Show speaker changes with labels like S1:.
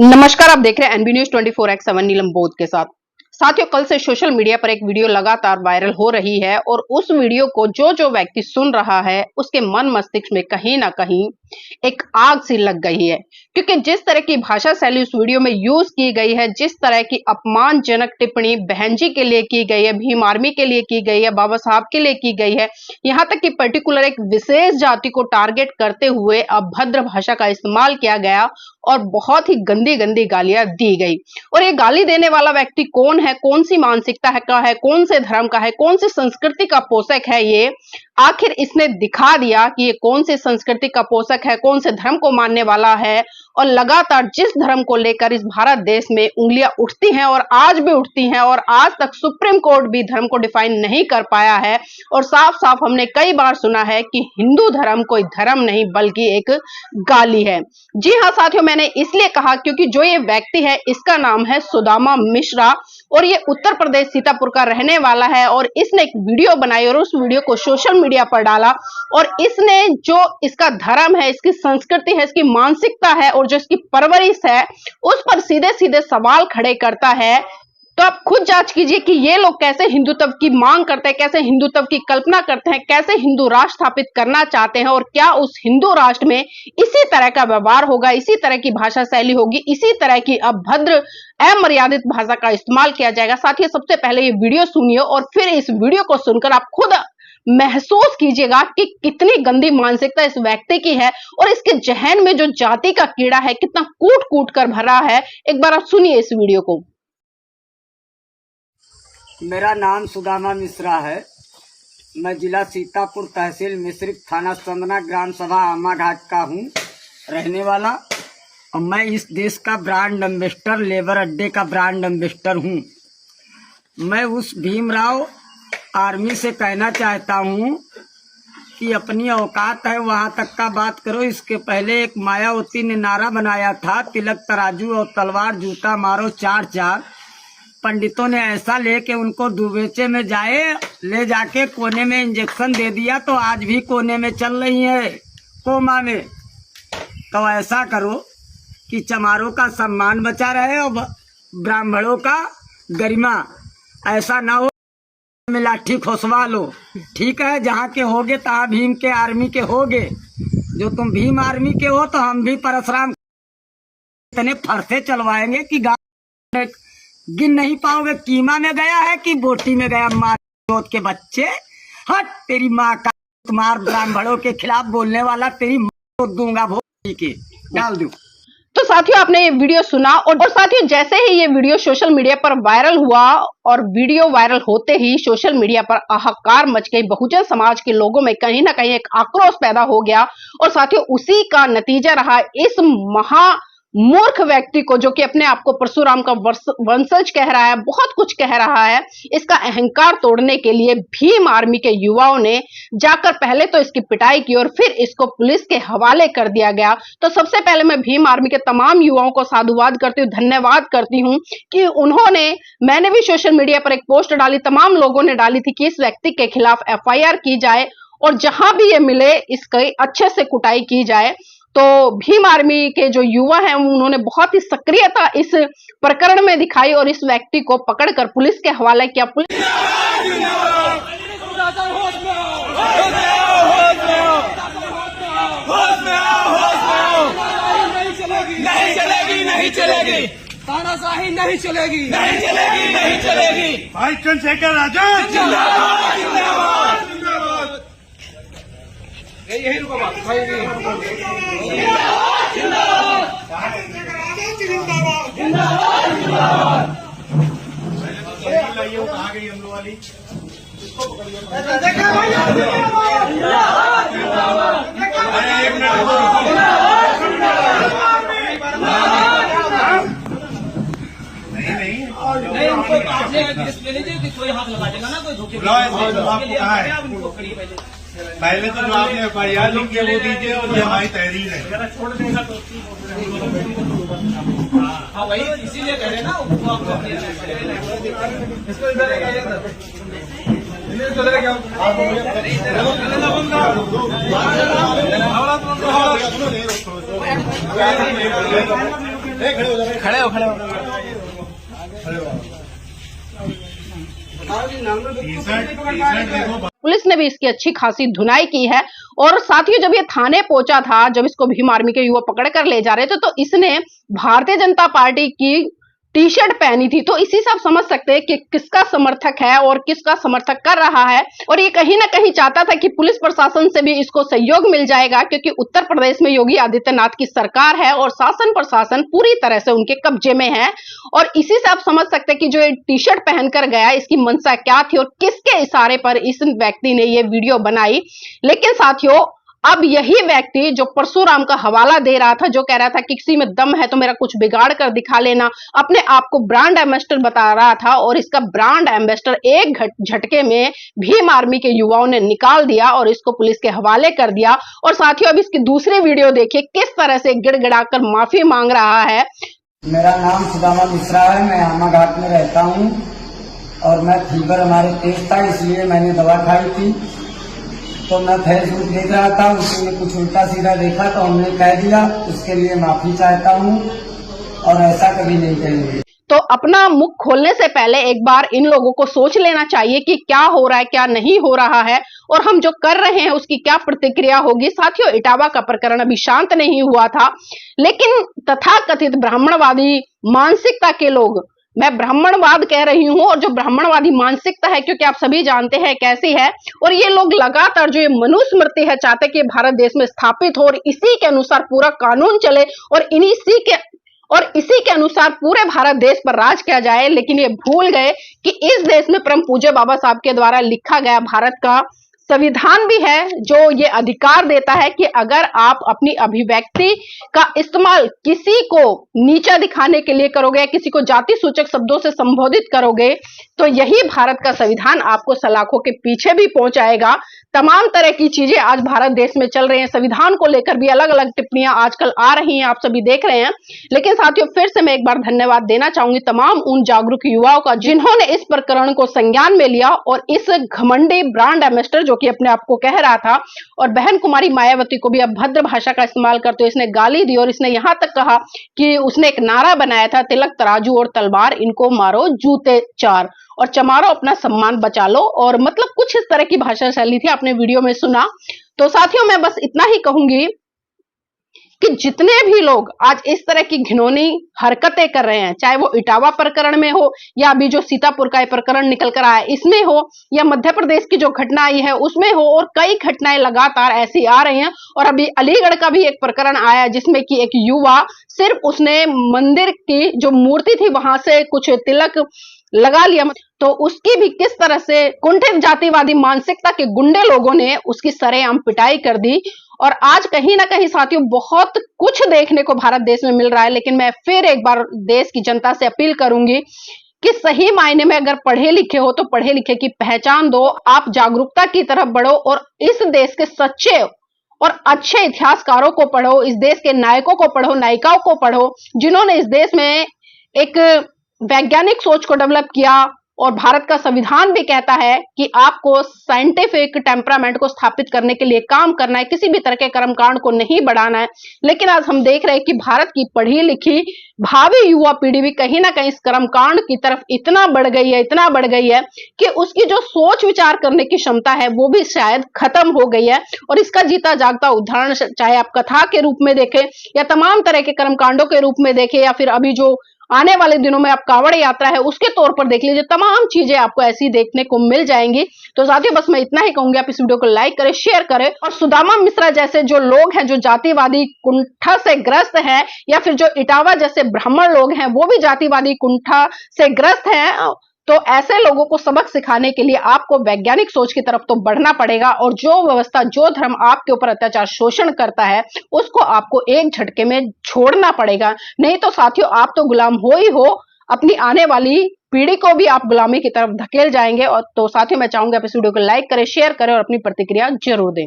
S1: नमस्कार, आप देख रहे हैं एनबी न्यूज 24x7 नीलम बोध के साथ। साथियों, कल से सोशल मीडिया पर एक वीडियो लगातार वायरल हो रही है और उस वीडियो को जो व्यक्ति सुन रहा है उसके मन मस्तिष्क में कहीं ना कहीं एक आग सी लग गई है, क्योंकि जिस तरह की भाषा शैली उस वीडियो में यूज की गई है, जिस तरह की अपमानजनक टिप्पणी बहन जी के लिए की गई है, भीम आर्मी के लिए की गई है, बाबा साहब के लिए की गई है, यहाँ तक कि पर्टिकुलर एक विशेष जाति को टारगेट करते हुए अभद्र भाषा का इस्तेमाल किया गया और बहुत ही गंदी गंदी गालियां दी गई। और ये गाली देने वाला व्यक्ति कौन है, कौन सी मानसिकता का है, कौन से धर्म का है, कौन सी संस्कृति का पोषक है, ये आखिर इसने दिखा दिया कि ये कौन सी संस्कृति का पोषक है, कौन से धर्म को मानने वाला है। और लगातार जिस धर्म को लेकर इस भारत देश में उंगलियां उठती हैं और आज भी उठती हैं, और आज तक सुप्रीम कोर्ट भी धर्म को डिफाइन नहीं कर पाया है। और साफ साफ हमने कई बार सुना है कि हिंदू धर्म कोई धर्म नहीं बल्कि एक गाली है। जी हाँ साथियों, मैंने इसलिए कहा क्योंकि जो ये व्यक्ति है इसका नाम है सुदामा मिश्रा और ये उत्तर प्रदेश सीतापुर का रहने वाला है। और इसने एक वीडियो बनाई और उस वीडियो को सोशल मीडिया पर डाला और इसने जो इसका धर्म है, इसकी संस्कृति है, इसकी मानसिकता है और जो इसकी परवरिश है उस पर सीधे सीधे सवाल खड़े करता है। तो आप खुद जांच कीजिए कि ये लोग कैसे हिंदुत्व की मांग करते हैं, कैसे हिंदुत्व की कल्पना करते हैं, कैसे हिंदू राष्ट्र स्थापित करना चाहते हैं और क्या उस हिंदू राष्ट्र में इसी तरह का व्यवहार होगा, इसी तरह की भाषा शैली होगी, इसी तरह की अभद्र अमर्यादित भाषा का इस्तेमाल किया जाएगा। साथ ही सबसे पहले ये वीडियो सुनिए और फिर इस वीडियो को सुनकर आप खुद महसूस कीजिएगा कि कितनी गंदी मानसिकता इस व्यक्ति की है और इसके जहन में जो जाति का कीड़ा है कितना कूट कूट कर भरा है। एक बार आप सुनिए इस वीडियो को।
S2: मेरा नाम सुदामा मिश्रा है। मैं जिला सीतापुर, तहसील मिश्रिक, थाना संदना, ग्राम सभा आमा घाट का हूँ रहने वाला। और मैं इस देश का ब्रांड एम्बेसडर, लेबर अड्डे का ब्रांड एम्बेसडर हूँ। मैं उस भीमराव आर्मी से कहना चाहता हूँ कि अपनी औकात है वहाँ तक का बात करो। इसके पहले एक मायावती ने नारा बनाया था, तिलक तराजू और तलवार जूता मारो 4-4। पंडितों ने ऐसा लेके उनको दुबेचे में ले जाके कोने में इंजेक्शन दे दिया, तो आज भी कोने में चल रही है, कोमा में। तो ऐसा करो कि चमारों का सम्मान बचा रहे और ब्राह्मणों का गरिमा। ऐसा ना हो में लाठी खोसवा लो, ठीक है? जहाँ के होगे तहाँ भीम के आर्मी के होगे। जो तुम भीम आर्मी के हो तो हम भी परशुराम इतने फरसे चलवाएंगे कि गाँव गिन नहीं पाओगे। कीमा में गया है कि बोटी में गया? माँ चोट के बच्चे, हट तेरी माँ का। तुम्हार ब्राह्मणों के खिलाफ बोलने वाला तेरी माँ को दूंगा भोटी के डाल दूं।
S1: तो साथियों, आपने ये वीडियो सुना और साथियों जैसे ही ये वीडियो सोशल मीडिया पर वायरल हुआ और वीडियो वायरल होते ही सोशल मीडिया पर हाहाकार मच गई। बहुजन समाज के लोगों में कहीं ना कहीं एक आक्रोश पैदा हो गया और साथियों उसी का नतीजा रहा इस महा मूर्ख व्यक्ति को, जो कि अपने आप को परशुराम का वंशज कह रहा है, बहुत कुछ कह रहा है। इसका अहंकार तोड़ने के लिए भीम आर्मी के युवाओं ने जाकर पहले तो इसकी पिटाई की और फिर इसको पुलिस के हवाले कर दिया गया। तो सबसे पहले मैं भीम आर्मी के तमाम युवाओं को साधुवाद करती हूँ, धन्यवाद करती हूँ कि मैंने भी सोशल मीडिया पर एक पोस्ट डाली, तमाम लोगों ने डाली थी कि इस व्यक्ति के खिलाफ FIR की जाए और जहां भी ये मिले इसकी अच्छे से कुटाई की जाए। तो भीम आर्मी के जो युवा हैं उन्होंने बहुत ही सक्रियता इस प्रकरण में दिखाई और इस व्यक्ति को पकड़कर पुलिस के हवाले किया। पुलिस
S3: नहीं चलेगी, तानाशाही नहीं चलेगी, नहीं चलेगी, नहीं चलेगी। भाई चंद्रशेखर आजाद जिंदाबाद, जिंदाबाद, जिंदाबाद। यही रुको बात भाई, जिंदाबाद, जिंदाबाद, जिंदाबाद, जिंदाबाद, जिंदाबाद। लाइए कहाँ गई हम लोग वाली? नहीं उनको ले लीजिए, कोई हाथ लगा देगा ना, कोई धोखे। पहले तो जो आपने FIR लिख के वो दीजिए और ये हमारी तहरीर है। छोड़ देगा तो हाँ वही इसीलिए कह रहे ना इसको इधर क्या खड़े हो
S1: पुलिस ने भी इसकी अच्छी खासी धुनाई की है। और साथियों, जब ये थाने पहुंचा था, जब इसको भीम आर्मी के युवा पकड़ कर ले जा रहे थे, तो इसने भारतीय जनता पार्टी की टी शर्ट पहनी थी। तो इसी से आप समझ सकते हैं कि किसका समर्थक है और किसका समर्थक कर रहा है। और ये कहीं ना कहीं चाहता था कि पुलिस प्रशासन से भी इसको सहयोग मिल जाएगा, क्योंकि उत्तर प्रदेश में योगी आदित्यनाथ की सरकार है और शासन प्रशासन पूरी तरह से उनके कब्जे में है। और इसी से आप समझ सकते हैं कि जो ये टी शर्ट पहनकर गया, इसकी मंशा क्या थी और किसके इशारे पर इस व्यक्ति ने ये वीडियो बनाई। लेकिन साथियों, अब यही व्यक्ति जो परशुराम का हवाला दे रहा था, जो कह रहा था कि किसी में दम है तो मेरा कुछ बिगाड़ कर दिखा लेना, अपने आप को ब्रांड एम्बेसडर बता रहा था, और इसका ब्रांड एम्बेसडर एक झटके में भीम आर्मी के युवाओं ने निकाल दिया और इसको पुलिस के हवाले कर दिया। और साथियों, अब इसकी दूसरी वीडियो देखिए, किस तरह से गिड़गिड़ाकर माफी मांग रहा है।
S2: मेरा नाम सुदामा मिश्रा है, मैं आमा घाट में रहता हूँ और मैं फीवर हमारे तेज था, इसलिए मैंने दवा खाई थी। तो मैं फेसबुक देख रहा था, उसी में कुछ उल्टा सीधा देखा तो हमने कह दिया, उसके लिए माफी चाहता हूँ और ऐसा कभी नहीं करेंगे।
S1: तो अपना मुख खोलने से पहले एक बार इन लोगों को सोच लेना चाहिए कि क्या हो रहा है, क्या नहीं हो रहा है, और हम जो कर रहे हैं उसकी क्या प्रतिक्रिया होगी। साथियों, इटावा का प्रकरण अभी शांत नहीं हुआ था, लेकिन तथाकथित ब्राह्मणवादी मानसिकता के लोग, मैं ब्राह्मणवाद कह रही हूं, और जो ब्राह्मणवादी मानसिकता है, क्योंकि आप सभी जानते हैं कैसी है, और ये लोग लगातार जो ये मनुस्मृति है चाहते कि भारत देश में स्थापित हो और इसी के अनुसार पूरा कानून चले और इसी के अनुसार पूरे भारत देश पर राज किया जाए। लेकिन ये भूल गए कि इस देश में परम पूज्य बाबा साहब के द्वारा लिखा गया भारत का संविधान भी है, जो ये अधिकार देता है कि अगर आप अपनी अभिव्यक्ति का इस्तेमाल किसी को नीचा दिखाने के लिए करोगे, किसी को जाति सूचक शब्दों से संबोधित करोगे, तो यही भारत का संविधान आपको सलाखों के पीछे भी पहुंचाएगा। तमाम तरह की चीजें आज भारत देश में चल रही हैं, संविधान को लेकर भी अलग अलग टिप्पणियां आजकल आ रही हैं, आप सभी देख रहे हैं। लेकिन साथियों, फिर से मैं एक बार धन्यवाद देना चाहूंगी तमाम उन जागरूक युवाओं का जिन्होंने इस प्रकरण को संज्ञान में लिया और इस घमंडी ब्रांड एम्बेसडर, जो कि अपने आप को कह रहा था, और बहन कुमारी मायावती को भी अभद्र भाषा का इस्तेमाल करते हुए इसने गाली दी। और इसने यहां तक कहा कि उसने एक नारा बनाया था, तिलक तराजू और तलवार, इनको मारो जूते चार और चमारो अपना सम्मान बचा लो, और मतलब कुछ इस तरह की भाषा शैली थी, आपने वीडियो में सुना। तो साथियों, मैं बस इतना ही कहूंगी कि जितने भी लोग आज इस तरह की घिनौनी हरकतें कर रहे हैं, चाहे वो इटावा प्रकरण में हो या अभी जो सीतापुर का प्रकरण निकल कर आया इसमें हो, या मध्य प्रदेश की जो घटना आई है उसमें हो, और कई घटनाएं लगातार ऐसी आ रही हैं। और अभी अलीगढ़ का भी एक प्रकरण आया जिसमें कि एक युवा सिर्फ उसने मंदिर की जो मूर्ति थी वहां से कुछ तिलक लगा लिया, तो उसकी भी किस तरह से कुंठित जातिवादी मानसिकता के गुंडे लोगों ने उसकी सरेआम पिटाई कर दी। और आज कहीं ना कहीं साथियों, बहुत कुछ देखने को भारत देश में मिल रहा है। लेकिन मैं फिर एक बार देश की जनता से अपील करूंगी कि सही मायने में अगर पढ़े लिखे हो तो पढ़े लिखे की पहचान दो, आप जागरूकता की तरफ बढ़ो और इस देश के सच्चे और अच्छे इतिहासकारों को पढ़ो, इस देश के नायकों को पढ़ो, नायिकाओं को पढ़ो, जिन्होंने इस देश में एक वैज्ञानिक सोच को डेवलप किया। और भारत का संविधान भी कहता है कि आपको साइंटिफिक टेम्परामेंट को स्थापित करने के लिए काम करना है, किसी भी तरह के कर्मकांड को नहीं बढ़ाना है। लेकिन आज हम देख रहे हैं कि भारत की पढ़ी लिखी भावी युवा पीढ़ी भी कहीं ना कहीं इस कर्मकांड की तरफ इतना बढ़ गई है कि उसकी जो सोच विचार करने की क्षमता है वो भी शायद खत्म हो गई है। और इसका जीता जागता उदाहरण चाहे आप कथा के रूप में देखें या तमाम तरह के कर्मकांडों के रूप में देखें, या फिर अभी जो आने वाले दिनों में आप कांवड़ यात्रा है उसके तौर पर देख लीजिए, तमाम चीजें आपको ऐसी देखने को मिल जाएंगी। तो साथियों, बस मैं इतना ही कहूंगी, आप इस वीडियो को लाइक करें, शेयर करें, और सुदामा मिश्रा जैसे जो लोग हैं जो जातिवादी कुंठा से ग्रस्त हैं, या फिर जो इटावा जैसे ब्राह्मण लोग हैं वो भी जातिवादी कुंठा से ग्रस्त हैं, तो ऐसे लोगों को सबक सिखाने के लिए आपको वैज्ञानिक सोच की तरफ तो बढ़ना पड़ेगा। और जो व्यवस्था, जो धर्म आपके ऊपर अत्याचार शोषण करता है उसको आपको एक झटके में छोड़ना पड़ेगा। नहीं तो साथियों, आप तो गुलाम हो ही हो, अपनी आने वाली पीढ़ी को भी आप गुलामी की तरफ धकेल जाएंगे। और तो साथियों, मैं चाहूंगा आप इस वीडियो को लाइक करें, शेयर करें और अपनी प्रतिक्रिया जरूर दें।